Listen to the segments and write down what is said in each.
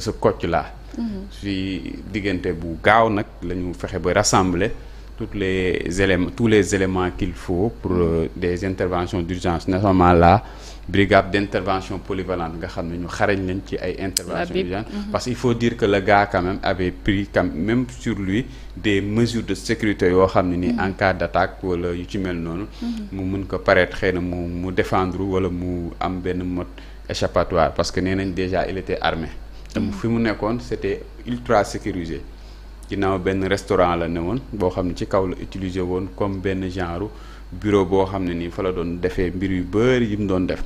ce coach là. si diggante bu gaaw nag la ñu fexe ba rassembler tous les éléments qu'il faut pour des interventions d'urgence notamment la brigade d'intervention polyvalente nga xam ne ñu xarañ lañ ci ay interventions d'urgence parce qu'il faut dire que le gars quand même avait pris même sur lui des mesures de sécurité yoo xam ne ni en cas d'attaque wala yu ci mel noonu mu mën ko paraître xëy na mu défendre wala mu am benn mode échappatoire parce que nee nañ déjà il était armé te fi mu nekkoon c'était ultra sécurisé ginnaaw benn restaurant la ne woon boo xam ne ci kaw la utiliser woon comme benn genre bureau boo xam ne nii fa la doon defee mbir yu bëri yi mu doon def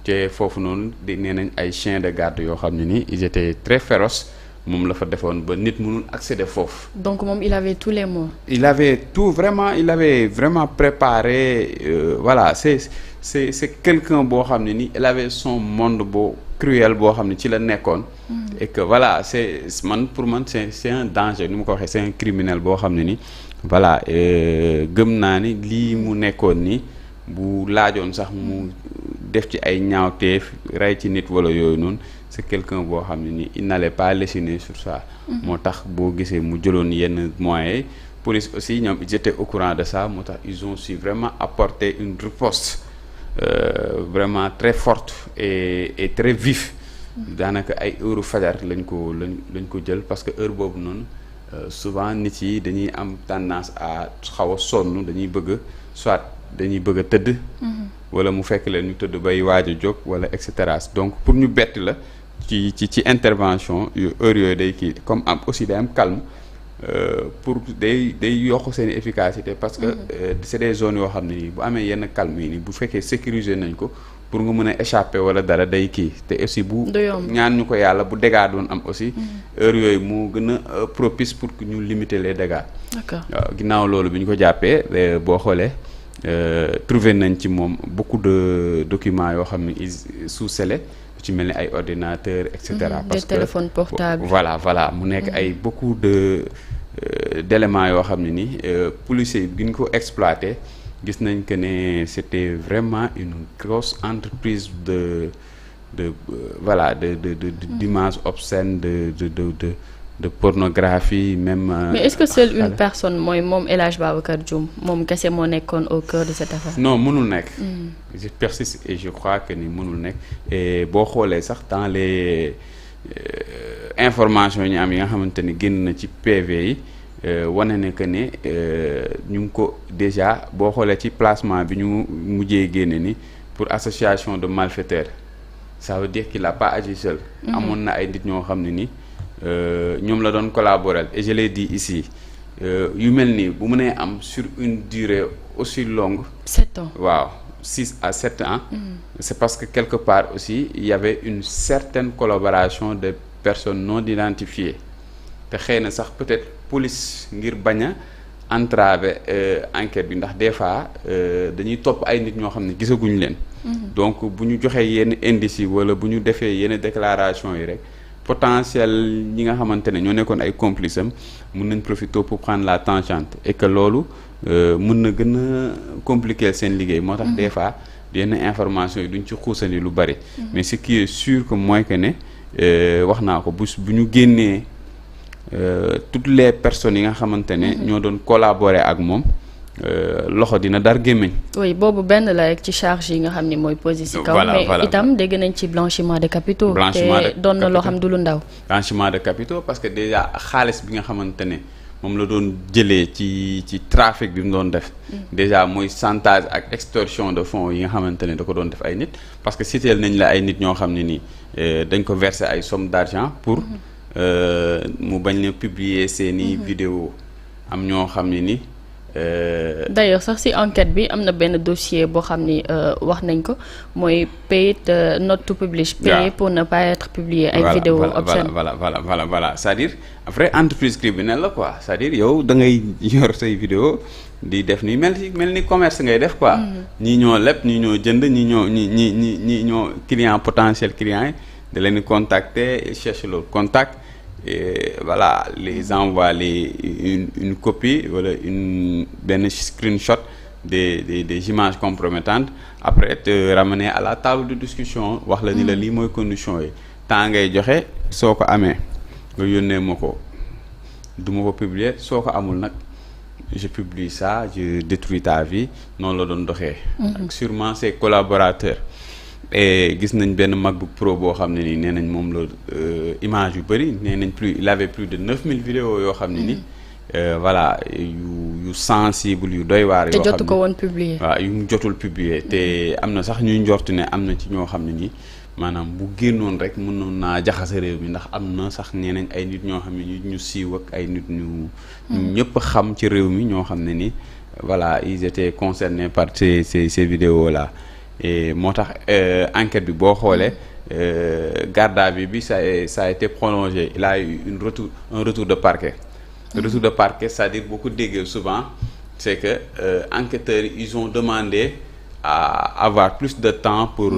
te foofu noonu nee nañ ay chiens de garde yoo xam ne nii ils étaient très féroces moom la fa defoon ba nit mënul accéder foofu. Donc moom il avait tous les mots. il avait vraiment préparé voilà c'est quelqu'un boo xam ne ni il avait son monde boo cruel boo xam ne ci la nekkoon. et que voilà pour man c'est un danger ni mu ko waxee c'est un criminel boo xam ne ni voilà gëm naa ni lii mu nekkoon ni bu laajoon sax mu def ci ay ñaawteef rey ci nit wala yooyu noonu c'est quelqu'un boo xam ne ni il n'allait pas lésiner sur ça. moo tax boo gisee mu jëloon yenn moyens police aussi ñoom ils étaient au courant de ça moo tax ils ont su vraiment apporter une riposte vraiment très forte et très vif. daanaka ay heure fajar lañ ko jël parce que heure boobu noonu souvent nit yi dañuy am tendance à xaw a sonn dañuy bëgg a tëdd. wala mu fekk leen ñu tëdd bay waaj a jóg wala et cetera donc pour ñu bett la ci intervention heure yooyu day kii comme am aussi day am calme pour day yokk seen efficacité parce que c'est des zones yoo xam ne nii bu amee yenn calme yi nii bu fekkee sécuriser nañ ko pour nga mën a échapper wala dara day kii te aussi bu ñaan ñu ko yàlla bu dégâts doon am aussi heure yooyu moo gën a propice pour que ñu limiter les dégâts. D'accord. waaw ginnaaw loolu bi ñu ko jàppee boo xoolee trouvé nañ ci moom beaucoup de documents yoo xam ne sous scellé ci mel ni ay ordinateurs et cetera. parce que des téléphones portables. voilà mu nekk ay beaucoup d'éléments yoo xam ne ni policiers bi ñu ko exploité gis nañ que ne c'était vraiment une grosse entreprise d'images obscènes de pornographie même. Mais est-ce que seule une personne mooy moom El Hadj Babacar Dioum moom kese moo nekkoon au cœur de cette affaire. non mënul nekk. je persiste et je crois que ni mënul nekk et boo xoolee sax dans les informations yi ñu am yi nga xamante ni génn na ci PV yi wane ne que ne ñu ngi ko déjà boo xoolee ci placement bi ñu mujjee génne ni pour association de malfaiteurs ça veut dire qu'il a pas agi seul. amoon na ay nit ñoo xam ne ni. ñoom la doon collaborer et je l'ai dit ici yu mel nii bu mënee am sur une durée aussi longue. 7 ans waaw 6 à 7 ans. C'est parce que quelque part aussi il y avait une certaine collaboration de personnes non identifiées te xëy na sax peut-être police ngir bañ a entraver enquête bi ndax des fois dañuy topp ay nit ñoo xam ne gisaguñu leen. donc bu ñu joxee yenn indices yi wala bu ñu defee yenn déclaration yi rek. potentiel ñi nga xamante ne ñoo nekkoon ay complices am mën nañ profiter pour prendre la tangente et que loolu mën na gën a compliquer seen liggéey moo tax des fois yenn information yi duñ ci xuusandi lu bari mais ce qui est sûr que mooy que ne wax naa ko bu ñu génnee toutes les personnes yi nga xamante ne ñoo doon collaborer ak moom loxo dina dar gémmiñ. oui boobu benn la rek ci charge yi nga xam ni mooy posé ci kaw. mais itam dégg nañ ci blanchiment de capitaux. te doon na loo xam du lu ndaw. blanchiment de capitaux parce que déjà xaalis bi nga xamante ne moom la doon jëlee ci trafic bi mu doon def. déjà mooy chantage ak extorsion de fonds yi nga xamante ne da ko doon def ay nit parce que citeel nañ la ay nit ñoo xam ne nii dañ ko verser ay somme d'argent pour mu bañ leen publier seeni vidéo am ñoo xam ne ni. D'ailleurs sax ci enquête bi am na benn dossier boo xam ni wax nañ ko mooy paid not to publish. payer pour ne pas être publié. ay vidéos obscènes voilà c'est-à-dire après entreprise criminelle la quoi c'est-à-dire yow da ngay yor say vidéo di def ni mel ni commerce ngay def quoi. ñii ñoo leb ñii ñoo jënd ñii ñoo client potentiel client yi da leen di contacter et cherche le contact. Et voilà les envoyer une copie wala benn screenshot des images compromettantes après te ramener à la table de discussion wax la ni la lii mooy condition yi temps ngay joxe soo ko amee nga yónnee ma ko du ma ko publier soo ko amul nag je publie ça je détruis ta vie noonu la doon doxee. ak sûrement ses collaborateurs. et gis nañ benn MacBook Pro boo xam ne nii nee nañ moom la image yu bëri nee nañ il avait plus de 9000 vidéos yoo xam ne ni voilà yu sensible yu doy waar. yoo xam ne te jotu ko woon publier. waaw yu mu jotul publier te am na sax ñuy njort ne am na ci ñoo xam ne nii maanaam bu génnoon rek mënoon naa jaxase réew mi ndax am na sax nee nañ ay nit ñoo xam ne ñu siiw ak ay nit ñu ñëpp xam ci réew mi ñoo xam ne ni voilà ils étaient concernés par ces vidéos là. et moo tax enquête bi boo xoolee garde à vue bi ça a été prolongé il a eu un retour de parquet. Retour de parquet c'est-à-dire boo ko déggee souvent c'est que enquêteurs ils ont demandé à avoir plus de temps pour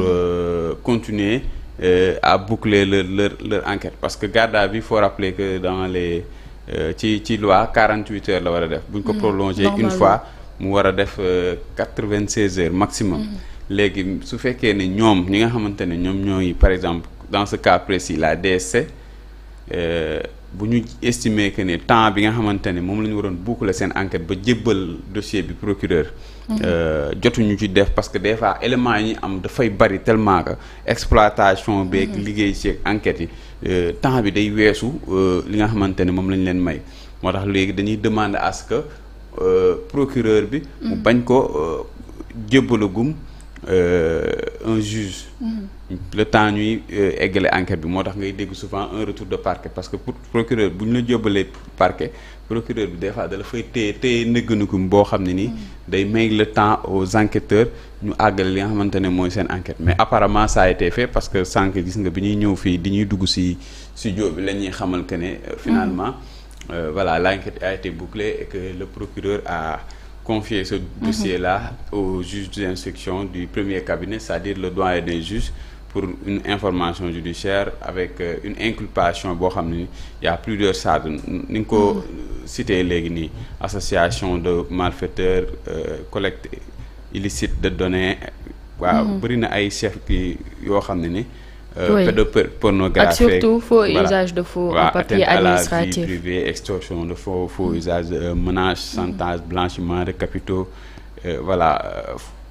continuer à boucler leur enquête parce que garde à vue il faut rappeler que dans les ci loi 48 heures la war a def bu ñu ko prolonger une fois mu war a def 96 heures maximum. léegi su fekkee ne ñoom ñi nga xamante ne ñoom ñooy par exemple dans ce cas précis la DSC bu ñu estimer que ne temps bi nga xamante ne moom la ñu waroon boucler seen enquête ba jébbal dossier bi procureur jotuñu ci def parce que des fois éléments yi ñu am dafay bari tellement que exploitation beeg liggéey ci enquête yi temps bi day weesu li nga xamante ne moom lañ leen may moo tax léegi dañuy demander à ce que procureur bi mu bañ ko jébbalagum un juge le temps ñuy eggale enquête bi moo tax ngay dégg souvent un retour de parquet parce que pour procureur bu ñu la jébbalee parquet procureur bi des fois da la fay téye nëgganikum boo xam ne nii day may le temps aux enquêteurs ñu àggale li nga xamante ne mooy seen enquête mais apparemment ça a été fait parce que sànq gis nga bi ñuy ñëw fii di ñuy dugg si studio bi la ñuy xamal que ne finalement voilà l'enquête a été bouclée et que le procureur a confier ce dossier-là au juge d'instruction du premier cabinet, c'est-à-dire le doyen des juges, pour une information judiciaire avec une inculpation boo xam ne il y a plusieurs charges ni nga ko cité léegi nii association de malfaiteurs collecte illicite de données waaw bëri na ay chef ki yoo xam ne ni pédopornographie ak surtout faux usage de faux en papier administratif, atteinte à la vie privée, extorsion de faux usage, menace, chantage, blanchiment de capitaux, voilà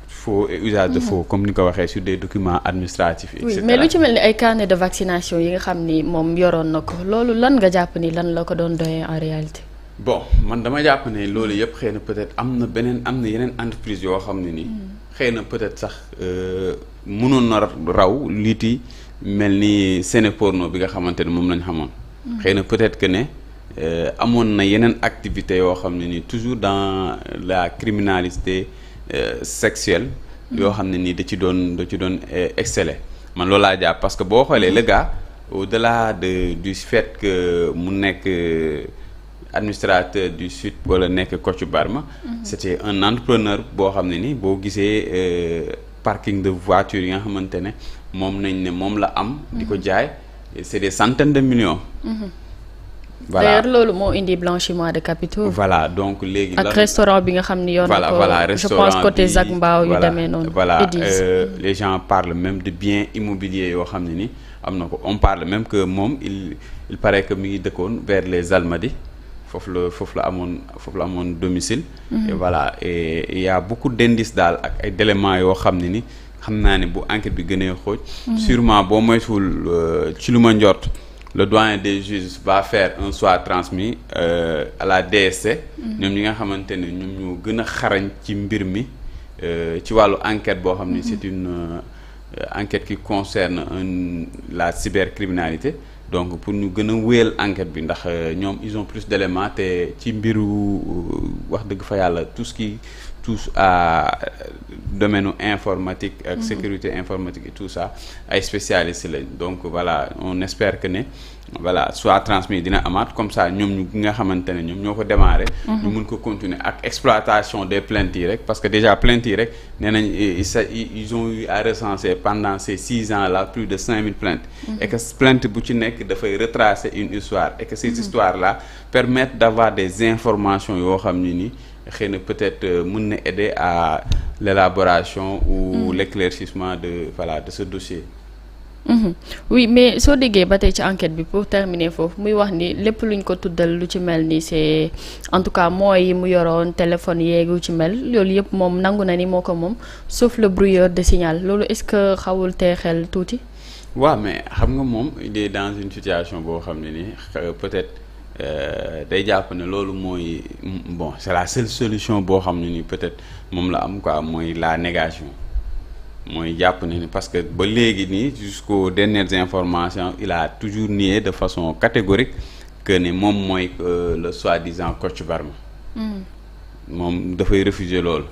faux usage de faux comme ni ko waxee sur des documents administratifs. et cetera. mais lu ci mel ni ay carnet de vaccination yi nga xam ni moom yoroon na ko loolu lan nga jàpp ni lan la ko doon doyee en réalité. bon man dama jàpp ne loolu yëpp xëy na peut-être am na yeneen entreprise yoo xam ne ni xëy na peut-être sax mënoon na raw liiti mel ni Sénéporno bi nga xamante ne moom lañ xamoon. xëy na peut-être que ne amoon na yeneen activité yoo xam ne ni toujours dans la criminalité sexuelle. yoo xam ne ni da ci doon exceller man loolu laa jàpp parce que boo xoolee le gars au-delà du fait que mu nekk administrateur du sud wala nekk Kocc Barma. c'était un entrepreneur boo xam ne ni boo gisee parking de voitures yi nga xamante ne moom nañ ne moom la am. di ko jaay c'est des centaines de millions. voilà d'ailleurs loolu moo indi blanchiment de capitaux. voilà donc léegi. ak restaurant bi nga xam ni yoon na ko je pense côté Zac Mbao yu demee noonu. voilà les gens parlent même de biens immobiliers yoo xam ne ni am na ko on parle même que moom il paraît que mi ngi dëkkoon vers les Almadies foofu la amoon domicile. et voilà et il y a beaucoup d'indices daal ak ay éléments yoo xam ne ni xam naa ne bu enquête bi gënee xooj. sûrement boo moytuwul ci lu ma njort. le doyen des juges va faire un soit transmis à la DSC. ñoom ñi nga xamante ne ñoom ñoo gën a xarañ ci mbir mi ci wàllu enquête boo xam ne c'est une enquête qui concerne la cybercriminalité donc pour ñu gën a wéyal enquête bi ndax ñoom ils ont plus d'éléments te ci mbiru wax dëgg fa yàlla tout ce qui touche à domaine informatique ak sécurité informatique et tout ça ay spécialistes lañ donc voilà on espère que ne voilà soit transmis dina amaat comme ça ñoom ñu nga xamante ne ñoom ñoo ko démarré. ñu mun ko continuer ak exploitation des plaintes yi rek parce que déjà plaintes yi rek nee nañ ils ont eu à recenser pendant ces 6 ans là plus de 5000 plaintes. et que plainte bu ci nekk dafay retracer une histoire et que ces histoires là permettent d'avoir des informations yoo xam ni ni xëy na peut-être mën na aider à l'élaboration ou l'éclaircissement de ce dossier. Oui, mais soo déggee ba tey ci enquête bi pour terminer foofu muy wax ni lépp luñ ko tuddal lu ci mel ni c'est en tout cas mooy yi mu yoroon téléphone yeegu ci mel loolu yëpp moom nangu na ni moo ko moom sauf le brouilleur de signal loolu est-ce que xawul tee xel tuuti. waaw mais xam nga moom il est dans une situation boo xam ne ni peut-être day jàpp ne loolu mooy bon c'est la seule solution boo xam ne ni peut-être moom la am quoi mooy la négation. mooy jàpp ne ni parce que ba léegi nii jusqu'aux dernières informations il a toujours nié de façon catégorique que ne moom mooy le soi-disant Kocc Barma moom dafay refuser loolu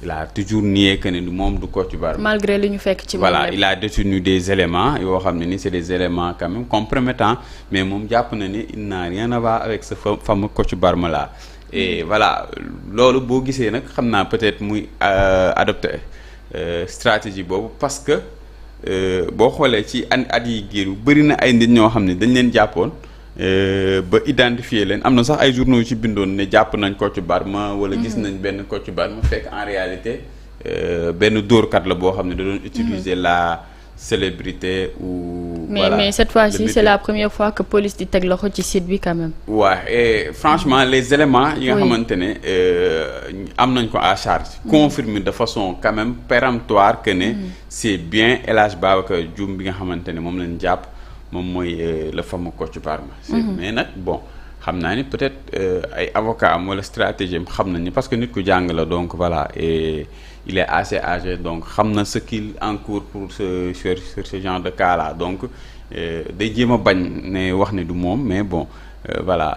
il a toujours nié que ne moom du Kocc Barma malgré li ñu fekk ci voilà il a détenu des éléments yoo xam ne ni c'est des éléments quand même compromettants mais moom jàpp na ni il n'a rien à voir avec ce fameux Kocc Barma là et voilà loolu boo gisee nag xam naa peut-être muy adopté stratégie boobu parce que boo xoolee ci at yi géeru bëri na ay nit ñoo xam ne dañ leen jàppoon ba identifier leen am na sax ay journaux yu ci bindoon ne jàpp nañ Kocc Barma wala gis nañ benn Kocc Barma fekk en réalité benn dóorkat la boo xam ne da doon utiliser la célébrité ou voilà mais cette fois-ci c'est la première fois que police di teg loxo ci site bi quand même. waaw et franchement les éléments yi nga xamante ne am nañ ko à charge confirme de façon quand même péremptoire que ne c'est bien El Hadj Babacar Dioum bi nga xamante ne moom lañ jàpp moom mooy le fameux Kocc Barma mais nag bon xam naa ni peut-être ay avocat am wala stratégie am xam nañ ni parce que nit ku jàng la donc voilà et il est assez âgé donc xam na ce qu'il encourt pour ce genre de cas là donc day jéem a bañ ne wax ne du moom mais bon voilà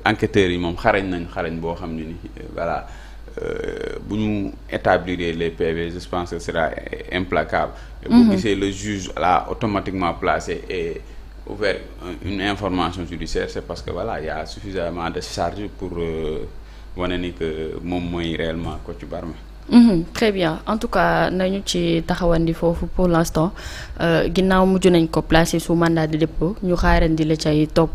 enquêteurs yi moom xarañ boo xam ne ni voilà bu ñu établir les PV je pense que ce sera implacable. bu gisee le juge là automatiquement placé et ouvert une information judiciaire c'est parce que voilà il y a suffisamment de charges pour wane ni que moom mooy réellement Kocc Barma. Très bien en tout cas nañu ci taxawandi foofu pour l'instant ginnaaw mujj nañ ko placer sous mandat de dépôt ñu xaarandi la cay topp.